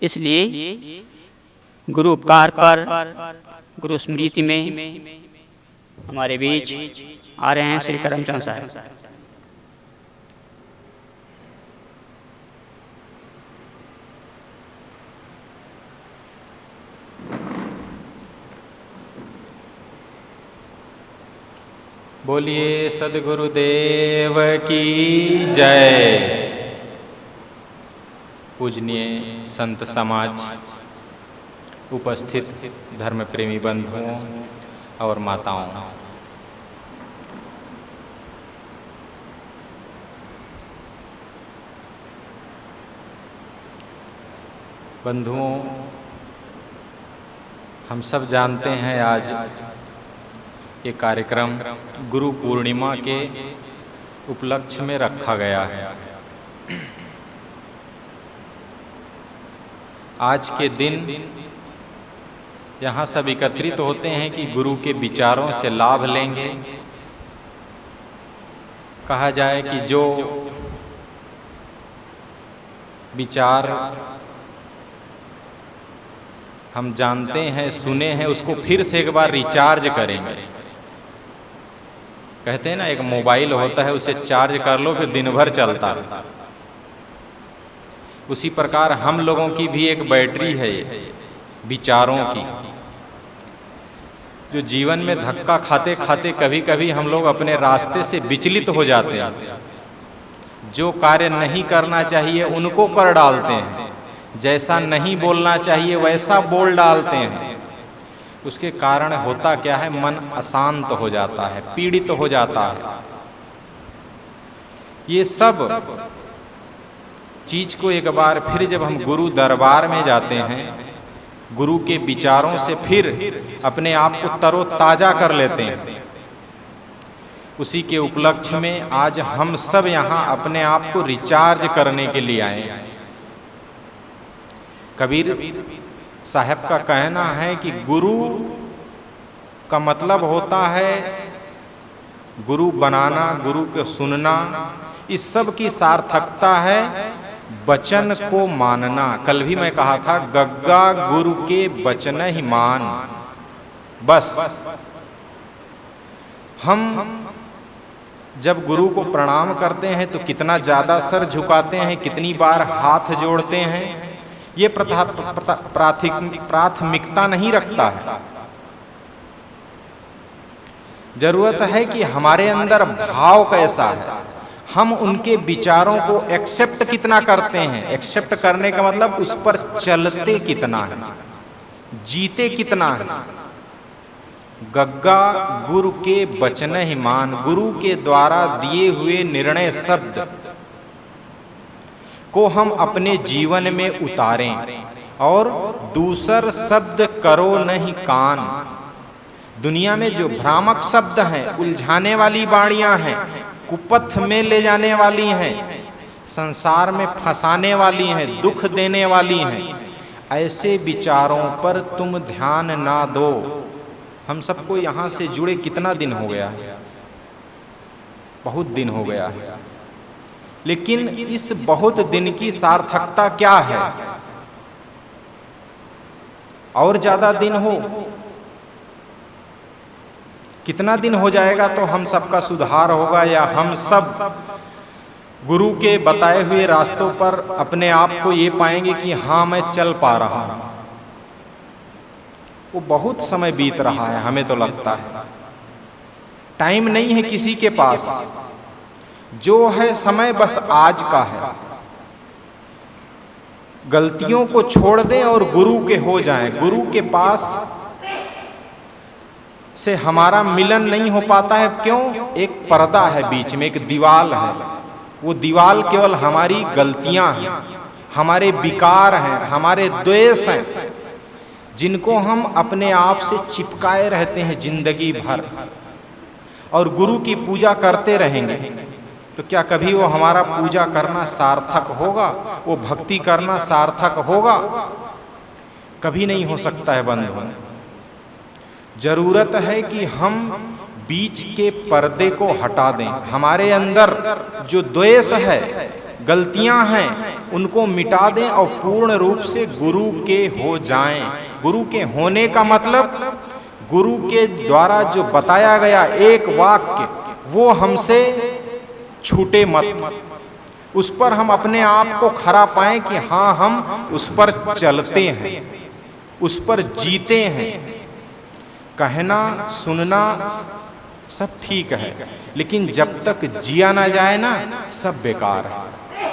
इसलिए गुरु उपकार पर गुरु स्मृति में हमारे बीच आ रहे हैं श्री करमचंद साहब। बोलिए सद्गुरुदेव की जय। पूजनीय संत समाज, उपस्थित धर्म प्रेमी बंधुओं और माताओं, बंधुओं, हम सब जानते हैं आज ये कार्यक्रम गुरु पूर्णिमा के उपलक्ष्य में रखा गया है। आज के दिन यहाँ सब एकत्रित होते हैं कि गुरु के विचारों से लाभ लेंगे। कहा जाए कि जो विचार हम जानते हैं, सुने हैं, उसको फिर से एक बार रिचार्ज करेंगे। कहते हैं ना, एक मोबाइल होता है, उसे चार्ज कर लो फिर दिन भर चलता है। उसी प्रकार हम लोगों की भी एक बैटरी है विचारों की, जो जीवन में धक्का खाते खाते कभी कभी हम लोग अपने रास्ते से विचलित हो जाते हैं। जो कार्य नहीं करना चाहिए उनको कर डालते हैं, जैसा नहीं बोलना चाहिए वैसा बोल डालते हैं। उसके कारण होता क्या है, मन अशांत हो जाता है, पीड़ित हो जाता है। ये सब चीज को एक बार फिर जब हम गुरु दरबार में जाते हैं, गुरु के विचारों से फिर अपने आप को तरोताजा कर लेते हैं। उसी के उपलक्ष्य में आज हम सब यहाँ अपने आप को रिचार्ज करने के लिए आए हैं। कबीर साहब का कहना है कि गुरु का मतलब होता है गुरु बनाना, गुरु को सुनना। इस सब की सार्थकता है वचन को मानना। कल भी मैं कहा था, गग्गा गुरु के वचन ही मान। बस हम जब गुरु को प्रणाम करते हैं तो कितना ज्यादा सर झुकाते हैं, कितनी बार हाथ जोड़ते हैं, ये प्राथमिकता नहीं रखता है। जरूरत है कि हमारे अंदर भाव कैसा है, हम उनके विचारों को एक्सेप्ट कितना करते हैं। एक्सेप्ट करने का मतलब उस पर चलते कितना है, जीते कितना है। गग्गा गुरु के वचन ही मान। गुरु के द्वारा दिए हुए निर्णय शब्द को हम अपने जीवन में उतारें और दूसर शब्द करो नहीं कान। दुनिया में जो भ्रामक शब्द हैं, उलझाने वाली वाणियां हैं, कुपथ में ले जाने वाली हैं, संसार में फंसाने वाली हैं, दुख देने वाली हैं, ऐसे विचारों पर तुम ध्यान ना दो। हम सबको यहाँ से जुड़े कितना दिन हो गया है, बहुत दिन हो गया है। लेकिन इस बहुत दिन की सार्थकता क्या है? और ज्यादा दिन हो, कितना दिन हो जाएगा तो हम सबका सुधार होगा, या हम सब गुरु के बताए हुए रास्तों पर अपने आप को ये पाएंगे कि हाँ मैं चल पा रहा हूं। वो बहुत समय बीत रहा है, हमें तो लगता है टाइम नहीं है किसी के पास। जो है समय बस आज का है। गलतियों को छोड़ दें और गुरु के हो जाएं। गुरु के पास से हमारा मिलन नहीं हो पाता है। क्यों? एक पर्दा है बीच में, एक दीवाल है। वो दीवाल केवल हमारी गलतियां हैं, हमारे विकार हैं, हमारे द्वेष हैं, जिनको हम अपने आप से चिपकाए रहते हैं जिंदगी भर। और गुरु की पूजा करते रहेंगे तो क्या कभी वो हमारा पूजा करना सार्थक होगा? वो भक्ति करना सार्थक होगा? कभी नहीं हो सकता है बंधु। जरूरत है कि हम बीच के पर्दे को हटा दें। हमारे अंदर जो द्वेष है, गलतियां हैं, उनको मिटा दें और पूर्ण रूप से गुरु के हो जाएं। गुरु के होने का मतलब गुरु के द्वारा जो बताया गया एक वाक्य वो हमसे छूटे मत, उस पर हम अपने आप को खरा पाएं कि हाँ हम उस पर चलते हैं, उस पर जीते हैं। कहना सुनना सब ठीक है, लेकिन जब तक जिया ना जाए ना सब बेकार है।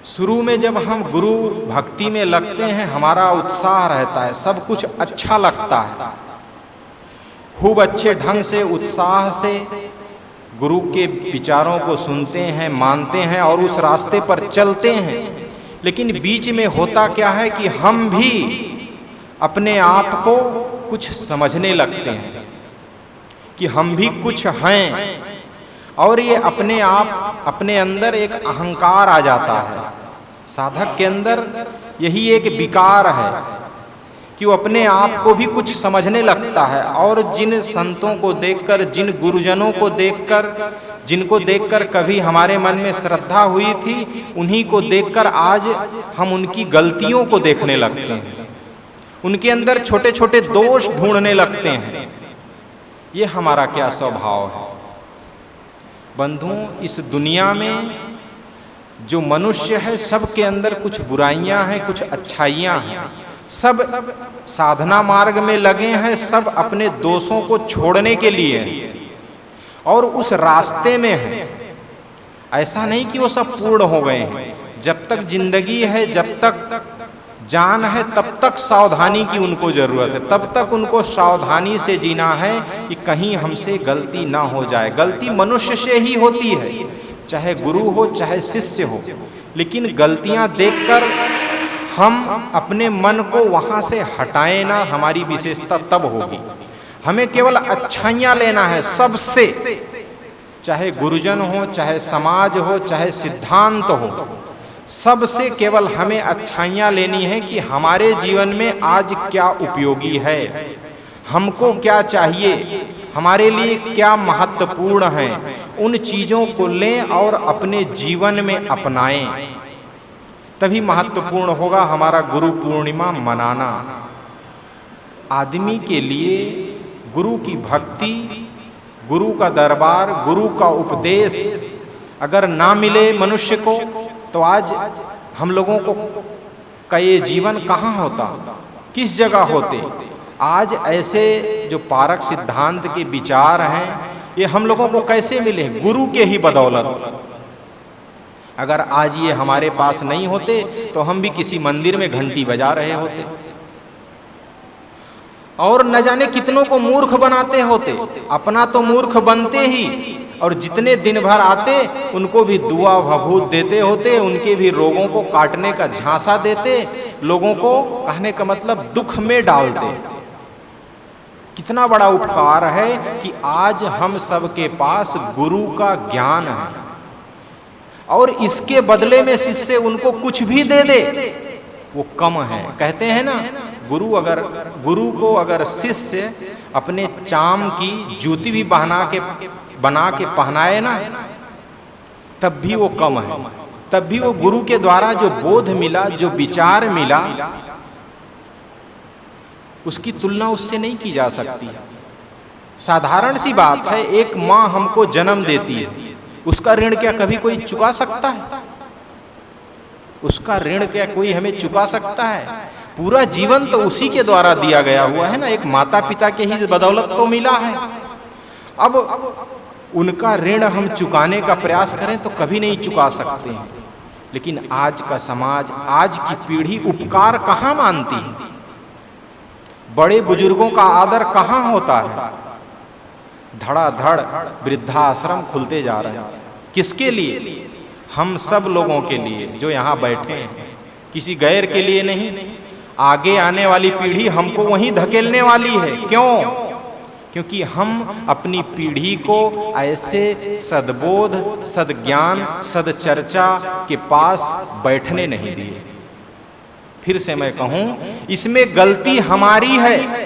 शुरू में जब हम गुरु भक्ति में लगते हैं हमारा उत्साह रहता है, सब कुछ अच्छा लगता है, खूब अच्छे ढंग से उत्साह से गुरु के विचारों को सुनते हैं, मानते हैं और उस रास्ते पर चलते हैं। लेकिन बीच में होता क्या है कि हम भी अपने आप को कुछ समझने लगते हैं कि हम भी कुछ हैं, और ये अपने आप अपने अंदर एक अहंकार आ जाता है। साधक के अंदर यही एक विकार है कि वो अपने आप को भी कुछ समझने लगता है, और जिन संतों को देखकर, जिन गुरुजनों को देखकर, जिनको देखकर कभी हमारे मन में श्रद्धा हुई थी, उन्हीं को देखकर आज हम उनकी गलतियों को देखने लगते हैं, उनके अंदर छोटे छोटे दोष ढूंढने लगते हैं। ये हमारा क्या स्वभाव है? बंधुओं, इस दुनिया में जो मनुष्य है सबके अंदर कुछ बुराइयां हैं, कुछ अच्छाइयां हैं। सब साधना मार्ग में लगे हैं, सब अपने दोषों को छोड़ने के लिए और उस रास्ते में हैं। ऐसा नहीं कि वो सब पूर्ण हो गए हैं। जब तक जिंदगी है, जब तक जान है, तब तक सावधानी की उनको जरूरत है, तब तक उनको सावधानी से जीना है कि कहीं हमसे गलती ना हो जाए। गलती मनुष्य से ही होती है, चाहे गुरु हो चाहे शिष्य हो, लेकिन गलतियां देखकर हम अपने मन को वहां से हटाएं ना, हमारी विशेषता तब होगी। हमें केवल अच्छाइयां लेना है सबसे, चाहे गुरुजन हो, चाहे समाज हो, चाहे सिद्धांत हो, सबसे केवल हमें अच्छाइयां लेनी है कि हमारे जीवन में आज क्या उपयोगी है, हमको क्या चाहिए, हमारे लिए क्या महत्वपूर्ण है। उन चीज़ों को लें और अपने जीवन में अपनाएं, तभी महत्वपूर्ण होगा हमारा गुरु पूर्णिमा मनाना। आदमी के लिए गुरु की भक्ति, गुरु का दरबार, गुरु का उपदेश अगर ना मिले मनुष्य को, तो आज हम लोगों को का ये जीवन कहाँ होता, किस जगह होते। आज ऐसे जो पारक सिद्धांत के विचार हैं ये हम लोगों को कैसे मिले? गुरु के ही बदौलत। अगर आज ये हमारे पास नहीं होते तो हम भी किसी मंदिर में घंटी बजा रहे होते और न जाने कितनों को मूर्ख बनाते होते। अपना तो मूर्ख बनते ही, और जितने दिन भर आते उनको भी दुआ भभूत देते होते, उनके भी रोगों को काटने का झांसा देते, लोगों को कहने का मतलब दुख में डालते। कितना बड़ा उपकार है कि आज हम सबके पास गुरु का ज्ञान है, और इसके बदले में शिष्य उनको कुछ भी दे दे वो कम है। कहते हैं ना, गुरु को अगर शिष्य अपने चाम की जूती भी बना के पहनाए ना, तब भी वो कम है। तब भी वो गुरु के द्वारा जो बोध मिला, जो विचार मिला, उसकी तुलना उससे नहीं की जा सकती। साधारण सी बात है, एक माँ हमको जन्म देती है, उसका ऋण क्या कभी कोई चुका सकता है? उसका ऋण क्या कोई हमें चुका सकता है? पूरा जीवन तो उसी के द्वारा दिया गया हुआ है ना, एक माता पिता के ही बदौलत तो मिला है। अब उनका ऋण हम चुकाने का प्रयास करें तो कभी नहीं चुका सकते हैं। लेकिन आज का समाज, आज की पीढ़ी उपकार कहाँ मानती है? बड़े बुजुर्गों का आदर कहाँ होता है? धड़ाधड़ वृद्धाश्रम खुलते जा रहे हैं। किसके लिए? हम सब लोगों के लिए जो यहाँ बैठे हैं, किसी गैर के लिए नहीं। आगे आने वाली पीढ़ी हमको वहीं धकेलने वाली है। क्यों? क्योंकि हम अपनी पीढ़ी को ऐसे सद्बोध, सद्ज्ञान, सदचर्चा के पास बैठने नहीं दिए। फिर से मैं कहूं, इसमें गलती हमारी है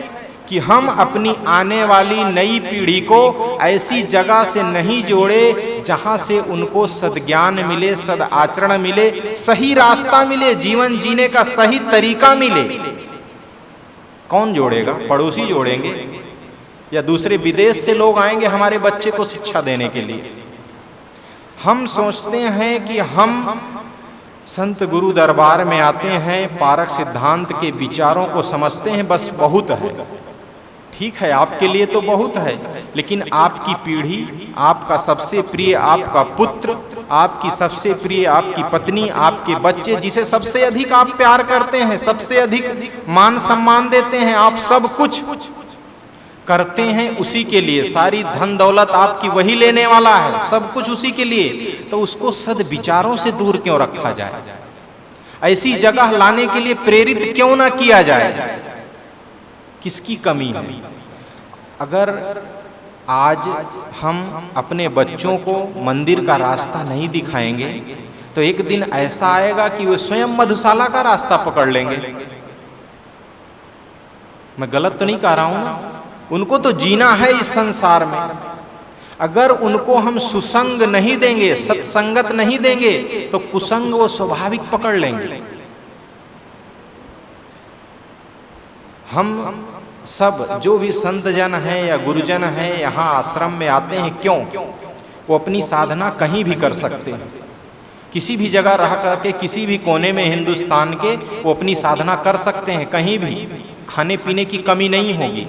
कि हम अपनी आने वाली नई पीढ़ी को ऐसी जगह से नहीं जोड़े जहां से उनको सद्ज्ञान मिले, सद आचरण मिले, सही रास्ता मिले, जीवन जीने का सही तरीका मिले। कौन जोड़ेगा? पड़ोसी जोड़ेंगे या दूसरे विदेश से लोग आएंगे हमारे बच्चे को शिक्षा देने के लिए? हम सोचते हैं कि हम संत गुरु दरबार में आते हैं, पारक सिद्धांत के विचारों को समझते हैं, बस बहुत है। ठीक है, आपके लिए तो बहुत है, लेकिन आपकी पीढ़ी, आपका सबसे प्रिय आपका पुत्र, आपकी सबसे प्रिय आपकी पत्नी, आपके बच्चे, जिसे सबसे अधिक आप प्यार करते हैं, सबसे अधिक मान सम्मान देते हैं, आप सब कुछ करते हैं उसी के लिए, सारी धन दौलत आपकी वही लेने वाला है, सब कुछ उसी के लिए, तो उसको सद विचारों से दूर क्यों रखा जाए? ऐसी जगह लाने के लिए प्रेरित क्यों ना किया जाए? किसकी कमी है? अगर आज हम अपने बच्चों को मंदिर का रास्ता नहीं दिखाएंगे तो एक दिन ऐसा आएगा कि वे स्वयं मधुशाला का रास्ता पकड़ लेंगे। मैं गलत तो नहीं कह रहा हूं ना? उनको तो जीना है इस संसार में। अगर उनको हम सुसंग नहीं देंगे, सत्संगत नहीं देंगे, तो कुसंग वो स्वाभाविक पकड़ लेंगे। हम सब जो भी संत जन हैं या गुरुजन हैं यहाँ आश्रम में आते हैं, क्यों? वो अपनी साधना कहीं भी कर सकते हैं, किसी भी जगह रह करके, किसी भी कोने में हिंदुस्तान के वो अपनी साधना कर सकते हैं, कहीं भी खाने पीने की कमी नहीं होगी।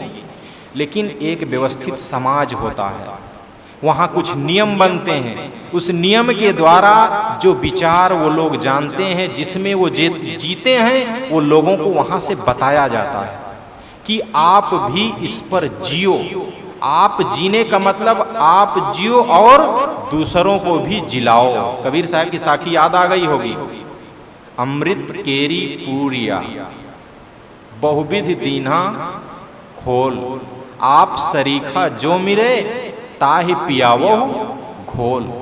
लेकिन एक व्यवस्थित समाज होता है, वहाँ कुछ नियम बनते हैं, उस नियम के द्वारा जो विचार वो लोग जानते हैं, जिसमें वो जीते हैं, वो लोगों को वहाँ से बताया जाता है कि आप भी इस पर जियो। आप जीने का मतलब आप जियो और दूसरों को भी जिलाओ। कबीर साहब की साखी याद आ गई होगी, अमृत केरी पूरिया बहुविध दीन्हा खोल, आप सरीखा जो मिले ताहि पियावो घोल।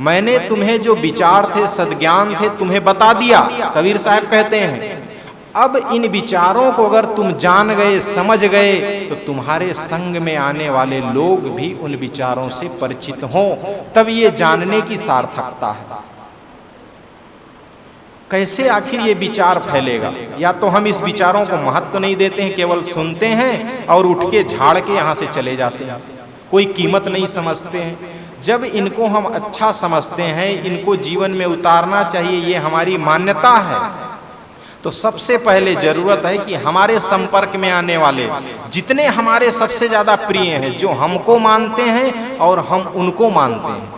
मैंने तुम्हें जो विचार थे, सद्ज्ञान थे, तुम्हें बता दिया। कबीर साहब कहते हैं अब इन विचारों को अगर तुम जान गए, समझ गए, तो तुम्हारे संग में आने वाले लोग भी उन विचारों से परिचित हों, तब ये जानने की सार्थकता है। कैसे आखिर ये विचार फैलेगा? या तो हम इस विचारों को महत्व नहीं देते हैं, केवल सुनते हैं और उठ के झाड़ के यहाँ से चले जाते हैं, कोई कीमत नहीं समझते हैं। जब इनको हम अच्छा समझते हैं, इनको जीवन में उतारना चाहिए, ये हमारी मान्यता है, तो सबसे पहले जरूरत है कि हमारे संपर्क में आने वाले जितने हमारे सबसे ज़्यादा प्रिय हैं, जो हमको मानते हैं और हम उनको मानते हैं,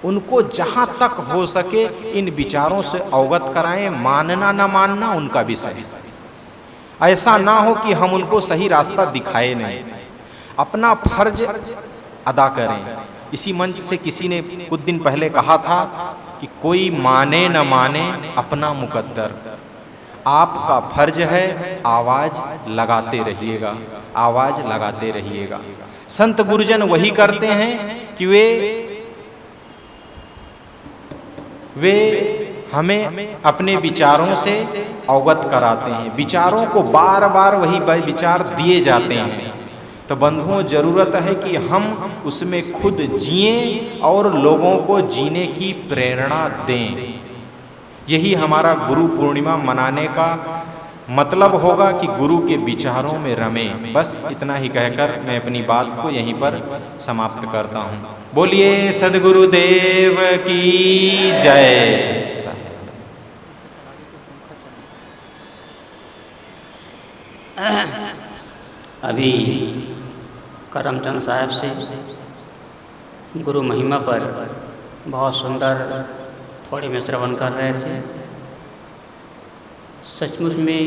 उनको जहाँ तक हो सके इन विचारों से अवगत कराएं। मानना ना मानना उनका विषय, ऐसा ना हो कि हम उनको सही रास्ता दिखाए नहीं, अपना फर्ज अदा करें। इसी मंच से किसी ने कुछ दिन पहले कहा था कि कोई माने न माने अपना मुकद्दर, आपका फर्ज है आवाज लगाते रहिएगा, आवाज लगाते रहिएगा। संत गुरुजन वही करते हैं कि वे हमें अपने विचारों से अवगत कराते हैं, विचारों को बार बार वही विचार दिए जाते हैं। तो बंधुओं, जरूरत है कि हम उसमें खुद जिएं और लोगों को जीने की प्रेरणा दें। यही हमारा गुरु पूर्णिमा मनाने का मतलब होगा कि गुरु के विचारों में रमें। बस इतना ही कहकर मैं अपनी बात को यहीं पर समाप्त करता हूँ। बोलिए सद्गुरुदेव की जय। अभी करमचंद साहब से गुरु महिमा पर बहुत सुंदर थोड़े में श्रवण कर रहे थे। सचमुच में